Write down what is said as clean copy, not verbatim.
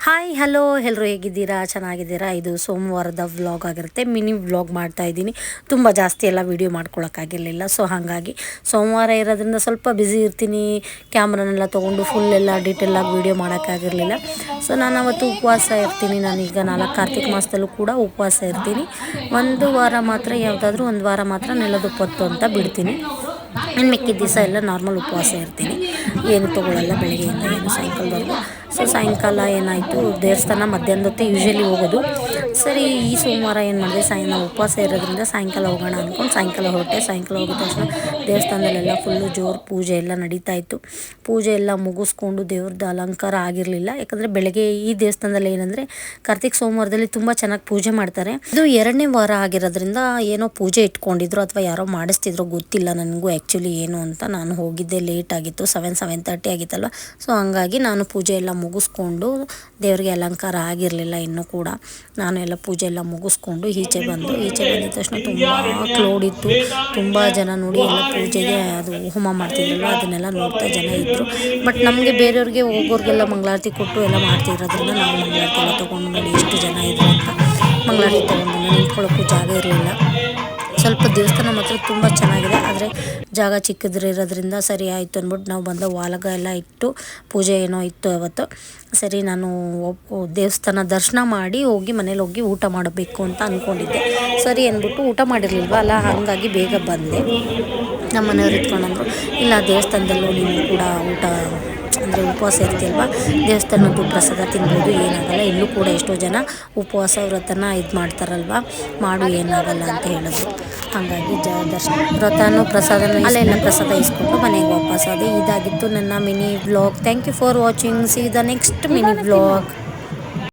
Hi hello ಎಲ್ಲರೂ ಹೇಗಿದ್ದೀರಾ? ಚೆನ್ನಾಗಿದ್ದೀರಾ? ಇದು ಸೋಮವಾರದ ವ್ಲಾಗ್ ಆಗಿರುತ್ತೆ. ಮಿನಿ ವ್ಲಾಗ್ ಮಾಡ್ತಾ ಇದ್ದೀನಿ. ತುಂಬ ಜಾಸ್ತಿ ಎಲ್ಲ ವೀಡಿಯೋ ಮಾಡ್ಕೊಳಕ್ಕಾಗಿರಲಿಲ್ಲ. ಸೊ ಹಾಗಾಗಿ ಸೋಮವಾರ ಇರೋದ್ರಿಂದ ಸ್ವಲ್ಪ ಬ್ಯುಸಿ ಇರ್ತೀನಿ. ಕ್ಯಾಮ್ರಾನೆಲ್ಲ ತೊಗೊಂಡು ಫುಲ್ ಎಲ್ಲ ಡೀಟೇಲಾಗಿ ವೀಡಿಯೋ ಮಾಡೋಕ್ಕಾಗಿರಲಿಲ್ಲ. ಸೊ ನಾನು ಅವತ್ತು ಉಪವಾಸ ಇರ್ತೀನಿ. ನಾನೀಗ 4 ಕಾರ್ತಿಕ ಮಾಸದಲ್ಲೂ ಕೂಡ ಉಪವಾಸ ಇರ್ತೀನಿ. ಒಂದು ವಾರ ಮಾತ್ರ ನೆಲದೊಪ್ಪತ್ತು ಅಂತ ಬಿಡ್ತೀನಿ. ಇನ್ನು ಮಿಕ್ಕಿದ ದಿವಸ ಎಲ್ಲ ನಾರ್ಮಲ್ ಉಪವಾಸ ಇರ್ತೀನಿ. ಏನು ತೊಗೊಳ್ಳಲ್ಲ ಬೆಳಗ್ಗೆಯಿಂದ ಏನು ಸಾಯಂಕಾಲದವರೆಗೂ. ಸೊ ಸಾಯಂಕಾಲ ಏನಾಯಿತು, ದೇವಸ್ಥಾನ ಮಧ್ಯಾಹ್ನದ ಹೊತ್ತು ಯೂಶ್ವಲಿ ಹೋಗೋದು. ಸರಿ, ಈ ಸೋಮವಾರ ಏನು ಮಾಡಿದೆ, ನಾವು ಉಪವಾಸ ಇರೋದ್ರಿಂದ ಸಾಯಂಕಾಲ ಹೋಗೋಣ ಅಂದ್ಕೊಂಡು ಸಾಯಂಕಾಲ ಹೋಗಿದ ತಕ್ಷಣ ದೇವಸ್ಥಾನದಲ್ಲೆಲ್ಲ ಫುಲ್ಲು ಜೋರು ಪೂಜೆ ಎಲ್ಲ ನಡೀತಾ ಇತ್ತು. ಪೂಜೆ ಎಲ್ಲ ಮುಗಿಸ್ಕೊಂಡು ದೇವ್ರದ್ದು ಅಲಂಕಾರ ಆಗಿರಲಿಲ್ಲ. ಯಾಕಂದರೆ ಬೆಳಗ್ಗೆ ಈ ದೇವಸ್ಥಾನದಲ್ಲಿ ಏನಂದರೆ ಕಾರ್ತಿಕ ಸೋಮವಾರದಲ್ಲಿ ತುಂಬ ಚೆನ್ನಾಗಿ ಪೂಜೆ ಮಾಡ್ತಾರೆ. ಇದು 2ನೇ ವಾರ ಆಗಿರೋದ್ರಿಂದ ಏನೋ ಪೂಜೆ ಇಟ್ಕೊಂಡಿದ್ರು ಅಥವಾ ಯಾರೋ ಮಾಡಿಸ್ತಿದ್ರು, ಗೊತ್ತಿಲ್ಲ ನನಗೂ ಆ್ಯಕ್ಚುಲಿ ಏನು ಅಂತ. ನಾನು ಹೋಗಿದ್ದೆ ಲೇಟ್ ಆಗಿತ್ತು, 7:30 ಆಗಿತ್ತಲ್ವ. ಸೊ ಹಂಗಾಗಿ ನಾನು ಪೂಜೆ ಎಲ್ಲ ಮುಗಿಸ್ಕೊಂಡು, ದೇವರಿಗೆ ಅಲಂಕಾರ ಆಗಿರಲಿಲ್ಲ ಇನ್ನೂ ಕೂಡ. ನಾನು ಎಲ್ಲ ಪೂಜೆ ಎಲ್ಲ ಮುಗಿಸ್ಕೊಂಡು ಈಚೆ ಬಂದಿದ ತಕ್ಷಣ ತುಂಬ ಕ್ಲೌಡ್ ಇತ್ತು. ತುಂಬ ಜನ ನೋಡಿ ಎಲ್ಲ ಪೂಜೆಗೆ ಅದು ಹೋಮ ಮಾಡ್ತಿದ್ರಲ್ವ, ಅದನ್ನೆಲ್ಲ ನೋಡ್ತಾ ಜನ ಇದ್ದರು. ಬಟ್ ನಮಗೆ ಬೇರೆಯವ್ರಿಗೆ ಹೋಗೋರಿಗೆಲ್ಲ ಮಂಗಳಾರತಿ ಕೊಟ್ಟು ಎಲ್ಲ ಮಾಡ್ತಿರೋದ್ರಿಂದ ನಾವು ಮಂಗಳಾರತಿ ಎಲ್ಲ ತೊಗೊಂಡು ನೋಡಿ ಎಷ್ಟು ಜನ ಇದ್ರು ಅಂತ ಮಂಗಳಾರತಿ ತೊಗೊಂಡು ನಿಂತ್ಕೊಳ್ಳೋಕ್ಕೂ ಜಾಗ ಇರಲಿಲ್ಲ. ಸ್ವಲ್ಪ ದೇವಸ್ಥಾನ ಮಾತ್ರ ತುಂಬ ಚೆನ್ನಾಗಿದೆ, ಆದರೆ ಜಾಗ ಚಿಕ್ಕದಿರೋದ್ರಿಂದ ಸರಿ ಆಯಿತು ಅಂದ್ಬಿಟ್ಟು ನಾವು ಬಂದ ವಾಲಗ ಎಲ್ಲ ಇಟ್ಟು ಪೂಜೆ ಏನೋ ಇತ್ತು ಅವತ್ತು. ಸರಿ, ನಾನು ದೇವಸ್ಥಾನ ದರ್ಶನ ಮಾಡಿ ಮನೇಲಿ ಹೋಗಿ ಊಟ ಮಾಡಬೇಕು ಅಂತ ಅಂದ್ಕೊಂಡಿದ್ದೆ. ಸರಿ ಅಂದ್ಬಿಟ್ಟು ಊಟ ಮಾಡಿರಲಿಲ್ವ ಅಲ್ಲ, ಹಾಗಾಗಿ ಬೇಗ ಬಂದೆ. ನಮ್ಮ ಮನೆಯವ್ರು ಇಟ್ಕೊಂಡ್ರು, ಇಲ್ಲ ದೇವಸ್ಥಾನದಲ್ಲೂ ನೀವು ಕೂಡ ಊಟ ಅಂದರೆ ಉಪವಾಸ ಇರ್ತಿಲ್ವ, ದೇವಸ್ಥಾನದ್ದು ಪ್ರಸಾದ ತಿನ್ಬೋದು, ಏನಾಗಲ್ಲ. ಇಲ್ಲೂ ಕೂಡ ಎಷ್ಟೋ ಜನ ಉಪವಾಸ ವ್ರತನ ಇದು ಮಾಡ್ತಾರಲ್ವ, ಮಾಡು ಏನಾಗಲ್ಲ ಅಂತ ಹೇಳಿದ್ರು. ಹಾಗಾಗಿ ವ್ರತನೂ ಪ್ರಸಾದನೂ ಅಲ್ಲೆಲ್ಲ ಪ್ರಸಾದ ಇಸ್ಕೊಂಡು ಮನೆಗೆ ವಾಪಸ್ ಆದೆ. ಇದಾಗಿತ್ತು ನನ್ನ mini vlog. Thank you for watching. See the next mini vlog.